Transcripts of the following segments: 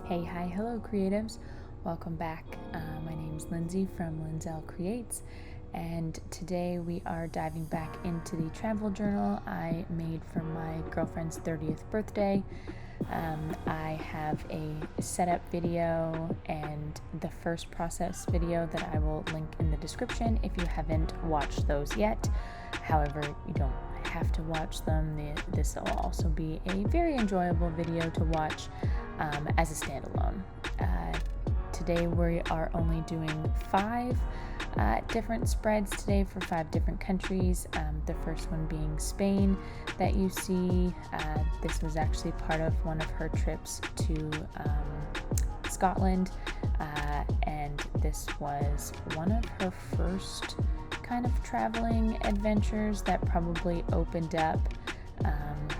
Hey, hi, hello creatives. Welcome back. My name's Lindsay from Lindsell Creates, and today we are diving back into the travel journal I made for my girlfriend's 30th birthday. I have a setup video and the first process video that I will link in the description if you haven't watched those yet. However, you don't have to watch them. This will also be a very enjoyable video to watch as a standalone. Today we are only doing 5 different spreads today for 5 different countries. The first one being Spain that you see. This was actually part of one of her trips to Scotland, and this was one of her first kind of traveling adventures that probably opened up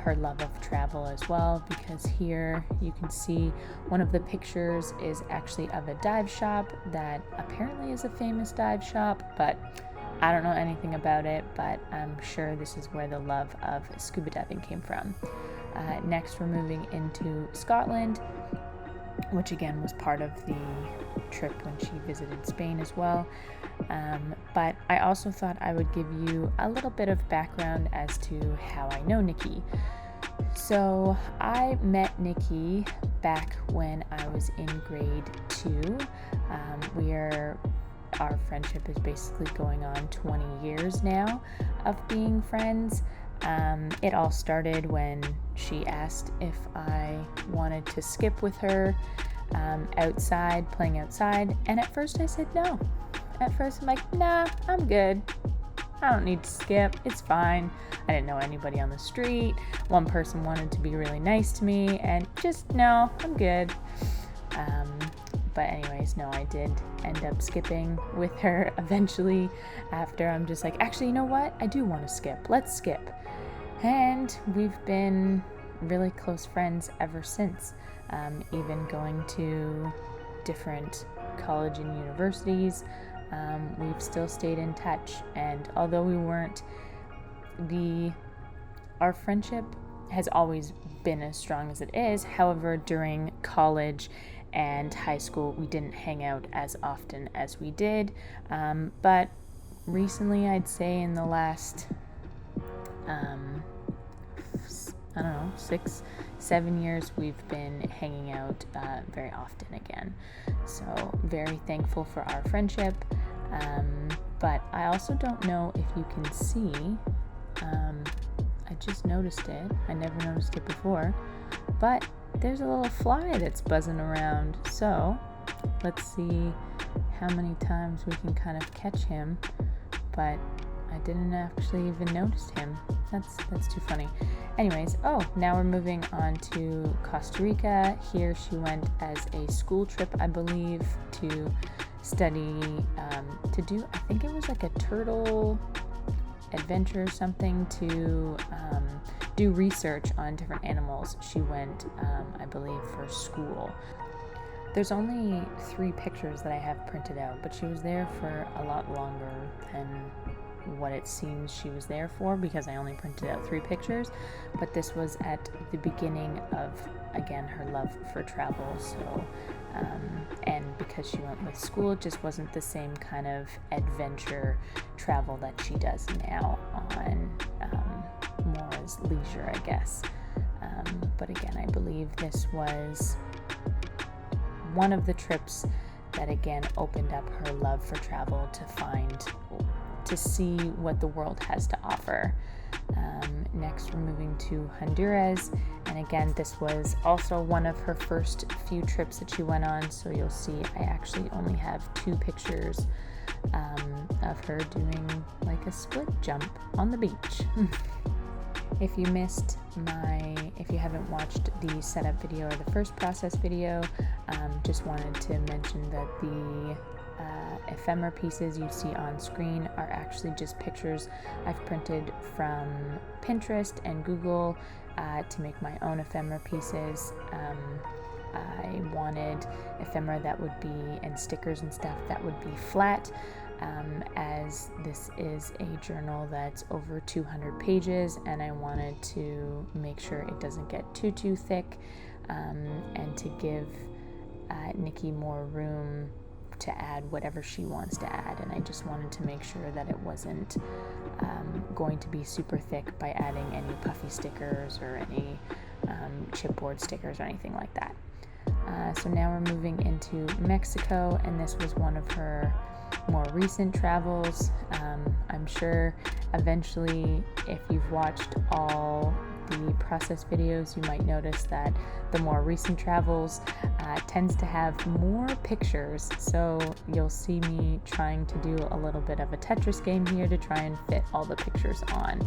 her love of travel as well, because here you can see one of the pictures is actually of a dive shop that apparently is a famous dive shop, but I don't know anything about it, but I'm sure this is where the love of scuba diving came from. Next, we're moving into Scotland, which again was part of the trip when she visited Spain as well. But I also thought I would give you a little bit of background as to how I know Nikki. So I met Nikki back when I was in grade 2. Our friendship is basically going on 20 years now of being friends. It all started when she asked if I wanted to skip with her playing outside, and at first I said no. At first I'm like, nah, I'm good. I don't need to skip, it's fine. I didn't know anybody on the street. One person wanted to be really nice to me, and just no, I'm good. But anyways, no, I did end up skipping with her eventually after. I'm just like, actually, you know what? I do want to skip. Let's skip. And we've been really close friends ever since, even going to different college and universities. We've still stayed in touch, and although we weren't, our friendship has always been as strong as it is. However, during college and high school, we didn't hang out as often as we did, but recently, I'd say in the last 6-7 years, we've been hanging out very often again. So very thankful for our friendship. But I also don't know if you can see, I just noticed it. I never noticed it before, but there's a little fly that's buzzing around. So let's see how many times we can kind of catch him, but I didn't actually even notice him. That's too funny. Anyways, now we're moving on to Costa Rica. Here she went as a school trip, I believe, to study, to do, I think it was like a turtle adventure or something, to do research on different animals. She went, I believe, for school. There's only 3 pictures that I have printed out, but she was there for a lot longer than what it seems she was there for, because I only printed out 3 pictures. But this was at the beginning of, again, her love for travel. So and because she went with school, it just wasn't the same kind of adventure travel that she does now on more as leisure, I guess. But again, I believe this was one of the trips that again opened up her love for travel, to see what the world has to offer. Next, we're moving to Honduras, and again, this was also one of her first few trips that she went on. So you'll see I actually only have 2 pictures of her doing like a split jump on the beach. If you haven't watched the setup video or the first process video, just wanted to mention that the ephemera pieces you see on screen are actually just pictures I've printed from Pinterest and Google to make my own ephemera pieces. I wanted ephemera that would be, and stickers and stuff that would be flat, as this is a journal that's over 200 pages, and I wanted to make sure it doesn't get too thick, and to give Nikki more room to add whatever she wants to add, and I just wanted to make sure that it wasn't going to be super thick by adding any puffy stickers or any chipboard stickers or anything like that. So now we're moving into Mexico, and this was one of her more recent travels. I'm sure eventually, if you've watched all the process videos, you might notice that the more recent travels tends to have more pictures, so you'll see me trying to do a little bit of a Tetris game here to try and fit all the pictures on,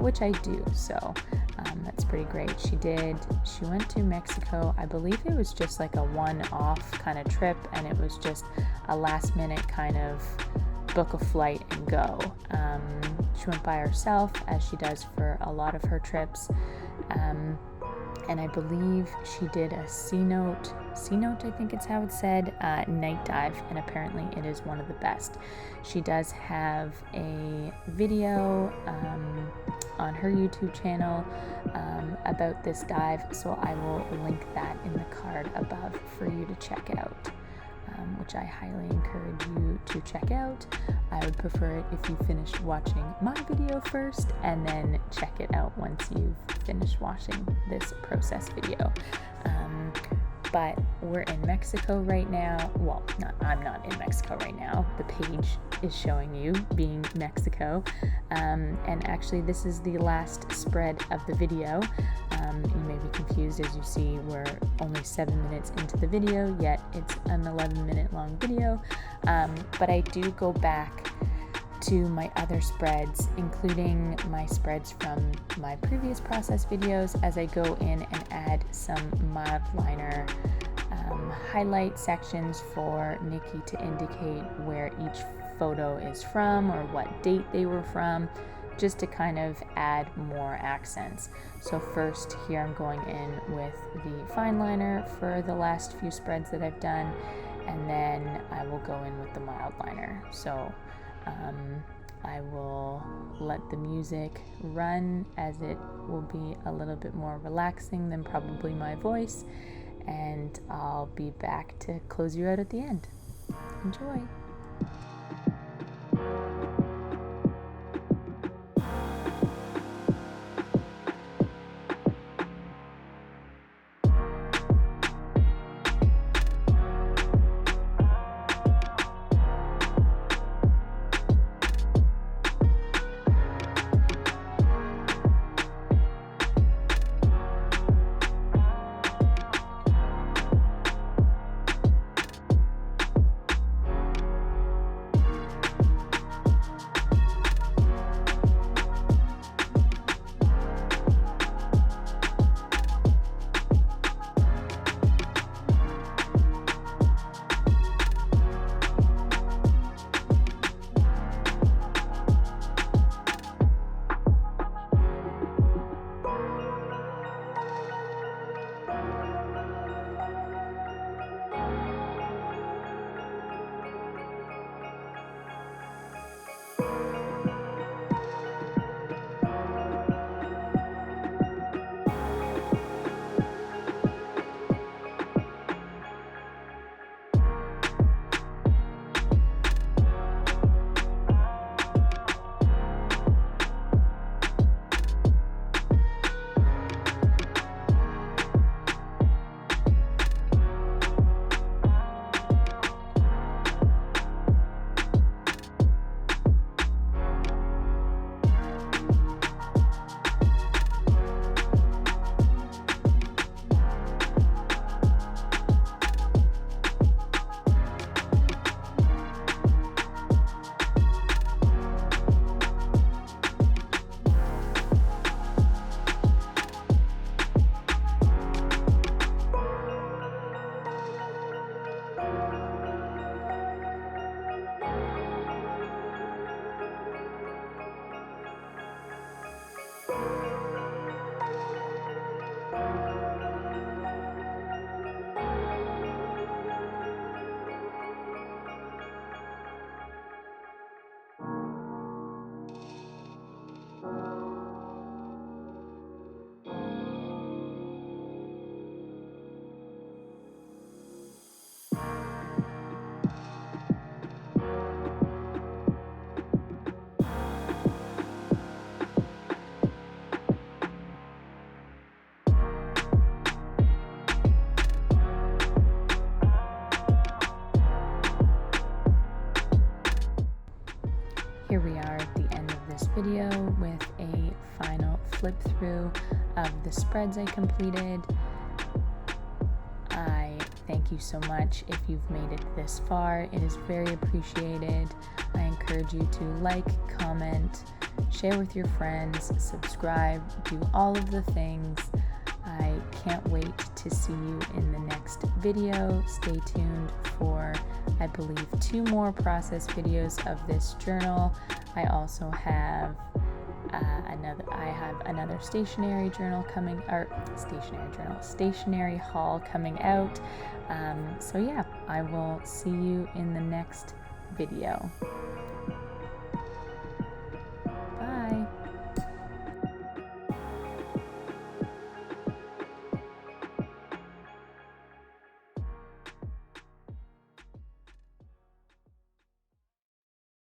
which I do, so that's pretty great. She went to Mexico. I believe it was just like a one-off kind of trip, and it was just a last minute kind of book a flight and go. She went by herself, as she does for a lot of her trips, and I believe she did a C-Note, I think it's how it's said, night dive, and apparently it is one of the best. She does have a video on her YouTube channel about this dive, so I will link that in the card above for you to check out, which I highly encourage you to check out. I would prefer it if you finished watching my video first and then check it out once you've finished watching this process video. But we're in Mexico right now. Well, I'm not in Mexico right now. The page is showing you being Mexico. And actually, this is the last spread of the video. You may be confused, as you see we're only 7 minutes into the video, yet it's an 11-minute long video. But I do go back to my other spreads, including my spreads from my previous process videos, as I go in and add some mild liner highlight sections for Nikki to indicate where each photo is from or what date they were from, just to kind of add more accents. So first here I'm going in with the fine liner for the last few spreads that I've done, and then I will go in with the mild liner. So I will let the music run, as it will be a little bit more relaxing than probably my voice, and I'll be back to close you out at the end. Enjoy! flip through of the spreads I completed. I thank you so much if you've made it this far. It is very appreciated. I encourage you to like, comment, share with your friends, subscribe, do all of the things. I can't wait to see you in the next video. Stay tuned for, I believe, 2 more process videos of this journal. I also have another stationery haul coming out. So yeah, I will see you in the next video.